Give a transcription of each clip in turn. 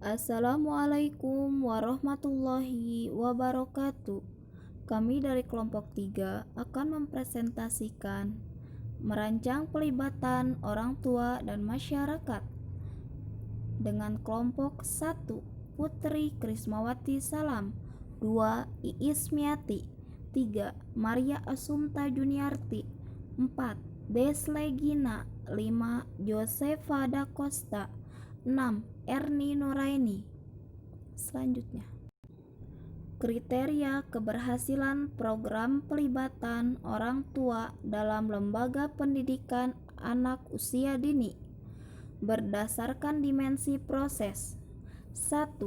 Assalamualaikum warahmatullahi wabarakatuh. Kami dari kelompok 3 akan mempresentasikan merancang pelibatan orang tua dan masyarakat dengan kelompok 1 Putri Krismawati Salam, 2 Iis Miati, 3 Maria Asumta Juniarti, 4 Desle Gina, 5 Josefa Da Costa, 6 Erni Nuraini. Selanjutnya, kriteria keberhasilan program pelibatan orang tua dalam lembaga pendidikan anak usia dini berdasarkan dimensi proses. 1.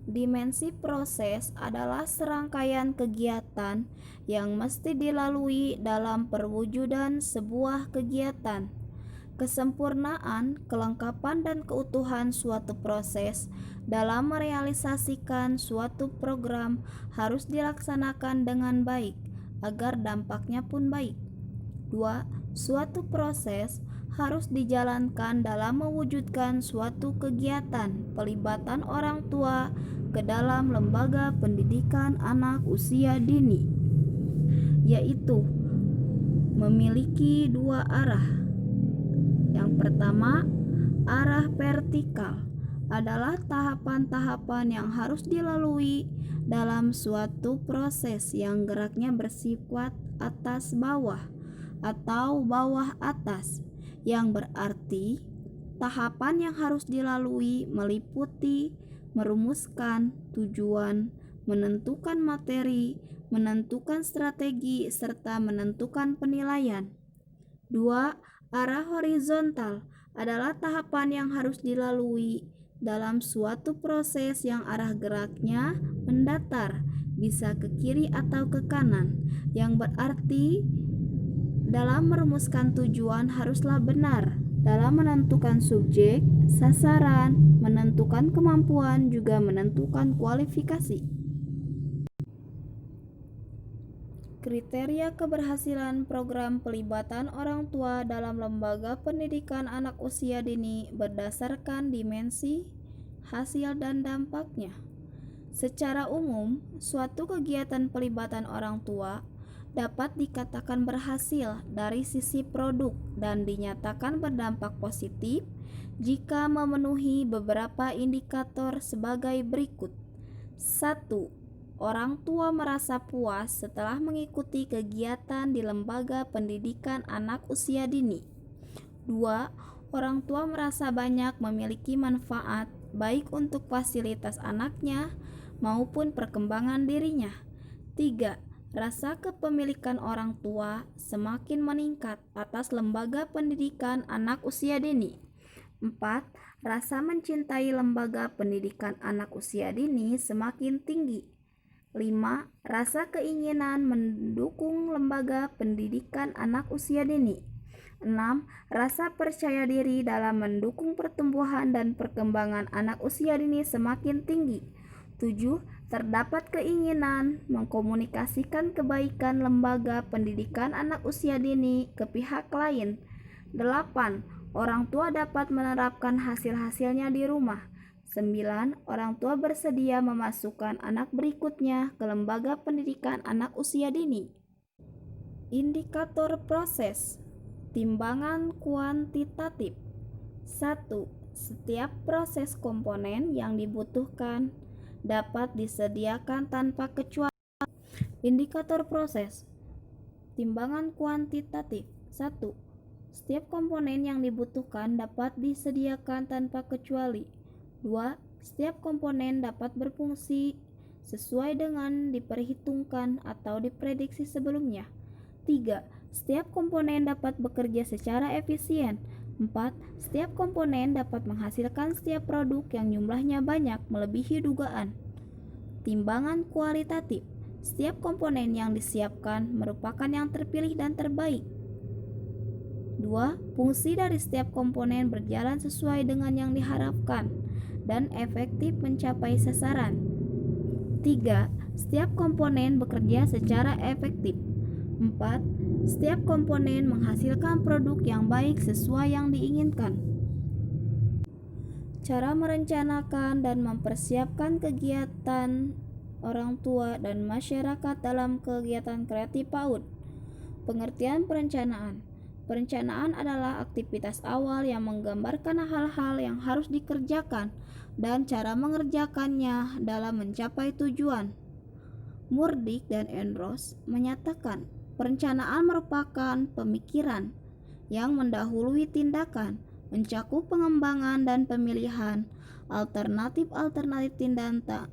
Dimensi proses adalah serangkaian kegiatan yang mesti dilalui dalam perwujudan sebuah kegiatan. Kesempurnaan, kelengkapan, dan keutuhan suatu proses dalam merealisasikan suatu program harus dilaksanakan dengan baik agar dampaknya pun baik. 2. Suatu proses harus dijalankan dalam mewujudkan suatu kegiatan pelibatan orang tua ke dalam lembaga pendidikan anak usia dini, yaitu memiliki dua arah. Yang pertama, arah vertikal adalah tahapan-tahapan yang harus dilalui dalam suatu proses yang geraknya bersifat atas bawah atau bawah atas, yang berarti tahapan yang harus dilalui meliputi merumuskan tujuan, menentukan materi, menentukan strategi, serta menentukan penilaian. 2. Arah horizontal adalah tahapan yang harus dilalui dalam suatu proses yang arah geraknya mendatar, bisa ke kiri atau ke kanan, yang berarti dalam merumuskan tujuan haruslah benar dalam menentukan subjek, sasaran, menentukan kemampuan, juga menentukan kualifikasi. Kriteria keberhasilan program pelibatan orang tua dalam lembaga pendidikan anak usia dini berdasarkan dimensi, hasil, dan dampaknya. Secara umum, suatu kegiatan pelibatan orang tua dapat dikatakan berhasil dari sisi produk dan dinyatakan berdampak positif jika memenuhi beberapa indikator sebagai berikut. 1. Orang tua merasa puas setelah mengikuti kegiatan di lembaga pendidikan anak usia dini. 2. Orang tua merasa banyak memiliki manfaat baik untuk fasilitas anaknya maupun perkembangan dirinya. 3. Rasa kepemilikan orang tua semakin meningkat atas lembaga pendidikan anak usia dini. 4. Rasa mencintai lembaga pendidikan anak usia dini semakin tinggi. 5. Rasa keinginan mendukung lembaga pendidikan anak usia dini. 6. Rasa percaya diri dalam mendukung pertumbuhan dan perkembangan anak usia dini semakin tinggi. 7. Terdapat keinginan mengkomunikasikan kebaikan lembaga pendidikan anak usia dini ke pihak lain. 8. Orang tua dapat menerapkan hasil-hasilnya di rumah. 9. Orang tua bersedia memasukkan anak berikutnya ke lembaga pendidikan anak usia dini. Indikator proses. Timbangan kuantitatif. 1. Setiap proses komponen yang dibutuhkan dapat disediakan tanpa kecuali. Indikator proses. Timbangan kuantitatif. 1. Setiap komponen yang dibutuhkan dapat disediakan tanpa kecuali. 2. Setiap komponen dapat berfungsi sesuai dengan diperhitungkan atau diprediksi sebelumnya. 3. Setiap komponen dapat bekerja secara efisien. 4. Setiap komponen dapat menghasilkan setiap produk yang jumlahnya banyak melebihi dugaan. Timbangan kualitatif. Setiap komponen yang disiapkan merupakan yang terpilih dan terbaik. 2. Fungsi dari setiap komponen berjalan sesuai dengan yang diharapkan dan efektif mencapai sasaran. 3. Setiap komponen bekerja secara efektif. 4. Setiap komponen menghasilkan produk yang baik sesuai yang diinginkan. Cara merencanakan dan mempersiapkan kegiatan orang tua dan masyarakat dalam kegiatan kreatif PAUD. Pengertian perencanaan. Perencanaan adalah aktivitas awal yang menggambarkan hal-hal yang harus dikerjakan dan cara mengerjakannya dalam mencapai tujuan. Murdyk dan Andros menyatakan, perencanaan merupakan pemikiran yang mendahului tindakan, mencakup pengembangan dan pemilihan alternatif-alternatif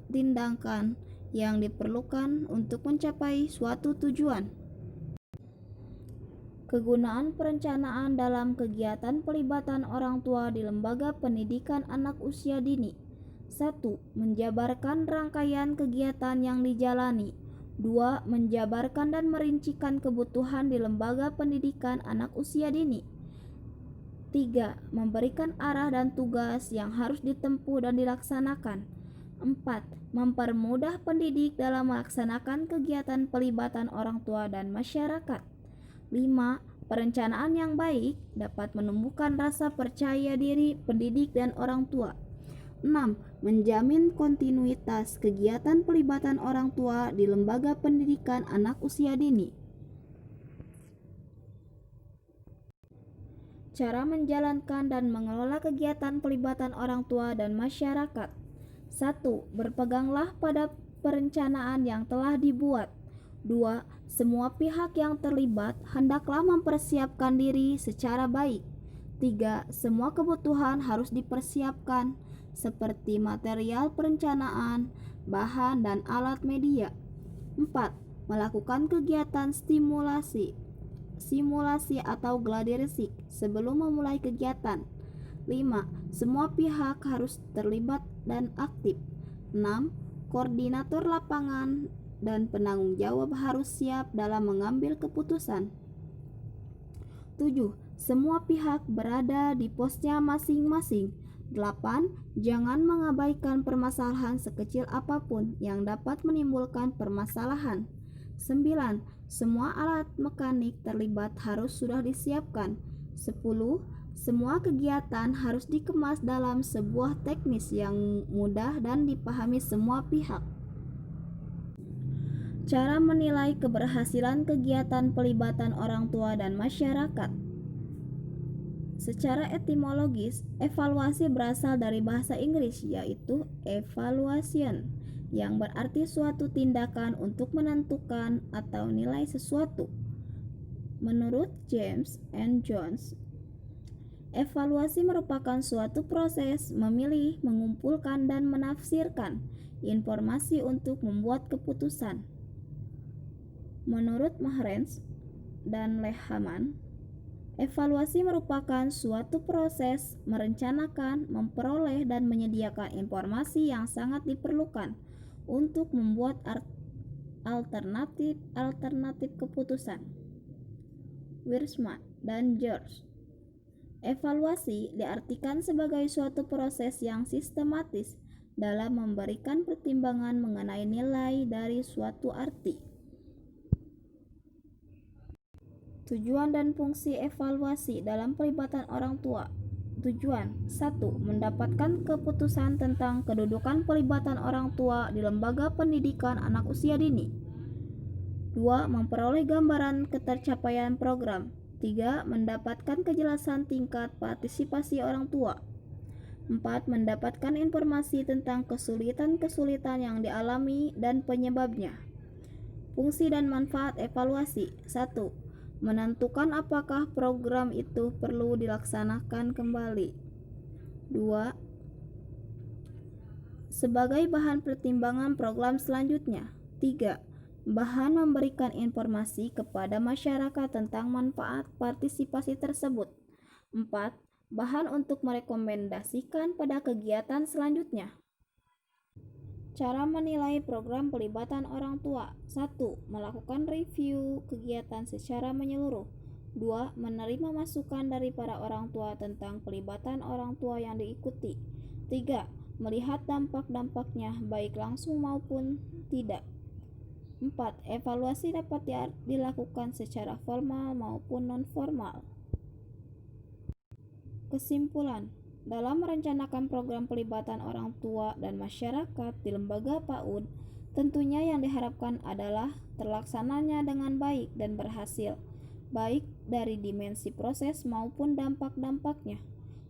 tindakan yang diperlukan untuk mencapai suatu tujuan. Kegunaan perencanaan dalam kegiatan pelibatan orang tua di lembaga pendidikan anak usia dini. 1. Menjabarkan rangkaian kegiatan yang dijalani. 2. Menjabarkan dan merincikan kebutuhan di lembaga pendidikan anak usia dini. 3. Memberikan arah dan tugas yang harus ditempuh dan dilaksanakan. 4. Mempermudah pendidik dalam melaksanakan kegiatan pelibatan orang tua dan masyarakat. 5. Perencanaan yang baik dapat menumbuhkan rasa percaya diri pendidik dan orang tua. 6. Menjamin kontinuitas kegiatan pelibatan orang tua di lembaga pendidikan anak usia dini. Cara menjalankan dan mengelola kegiatan pelibatan orang tua dan masyarakat. 1. Berpeganglah pada perencanaan yang telah dibuat. 2. Semua pihak yang terlibat hendaklah mempersiapkan diri secara baik. 3. Semua kebutuhan harus dipersiapkan, seperti material perencanaan, bahan dan alat media. 4. Melakukan kegiatan simulasi atau gladi resik sebelum memulai kegiatan. 5. Semua pihak harus terlibat dan aktif. 6. Koordinator lapangan dan penanggung jawab harus siap dalam mengambil keputusan. 7. Semua pihak berada di posnya masing-masing. 8. Jangan mengabaikan permasalahan sekecil apapun yang dapat menimbulkan permasalahan. 9. Semua alat mekanik terlibat harus sudah disiapkan. 10. Semua kegiatan harus dikemas dalam sebuah teknis yang mudah dan dipahami semua pihak. Cara menilai keberhasilan kegiatan pelibatan orang tua dan masyarakat. Secara etimologis, evaluasi berasal dari bahasa Inggris yaitu evaluation, yang berarti suatu tindakan untuk menentukan atau nilai sesuatu. Menurut James and Jones, evaluasi merupakan suatu proses memilih, mengumpulkan, dan menafsirkan informasi untuk membuat keputusan. Menurut Mahrens dan Lehman, evaluasi merupakan suatu proses merencanakan, memperoleh, dan menyediakan informasi yang sangat diperlukan untuk membuat alternatif keputusan. Wiersma dan George. Evaluasi diartikan sebagai suatu proses yang sistematis dalam memberikan pertimbangan mengenai nilai dari suatu arti. Tujuan dan fungsi evaluasi dalam pelibatan orang tua. Tujuan 1. Mendapatkan keputusan tentang kedudukan pelibatan orang tua di lembaga pendidikan anak usia dini. 2. Memperoleh gambaran ketercapaian program. 3. Mendapatkan kejelasan tingkat partisipasi orang tua. 4. Mendapatkan informasi tentang kesulitan-kesulitan yang dialami dan penyebabnya. Fungsi dan manfaat evaluasi. 1. Menentukan apakah program itu perlu dilaksanakan kembali. 2. Sebagai bahan pertimbangan program selanjutnya. 3. Bahan memberikan informasi kepada masyarakat tentang manfaat partisipasi tersebut. 4. Bahan untuk merekomendasikan pada kegiatan selanjutnya. Cara menilai program pelibatan orang tua. 1. Melakukan review kegiatan secara menyeluruh. 2. Menerima masukan dari para orang tua tentang pelibatan orang tua yang diikuti. 3. Melihat dampak-dampaknya baik langsung maupun tidak. 4. Evaluasi dapat dilakukan secara formal maupun non-formal. Kesimpulan, Dalam merencanakan program pelibatan orang tua dan masyarakat di lembaga PAUD, tentunya yang diharapkan adalah terlaksananya dengan baik dan berhasil, baik dari dimensi proses maupun dampak-dampaknya.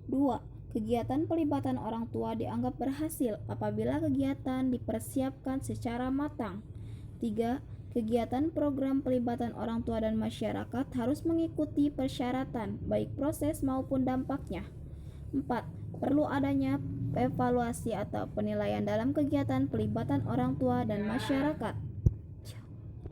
2. Kegiatan pelibatan orang tua dianggap berhasil apabila kegiatan dipersiapkan secara matang. 3. Kegiatan program pelibatan orang tua dan masyarakat harus mengikuti persyaratan, baik proses maupun dampaknya. 4. Perlu adanya evaluasi atau penilaian dalam kegiatan pelibatan orang tua dan masyarakat.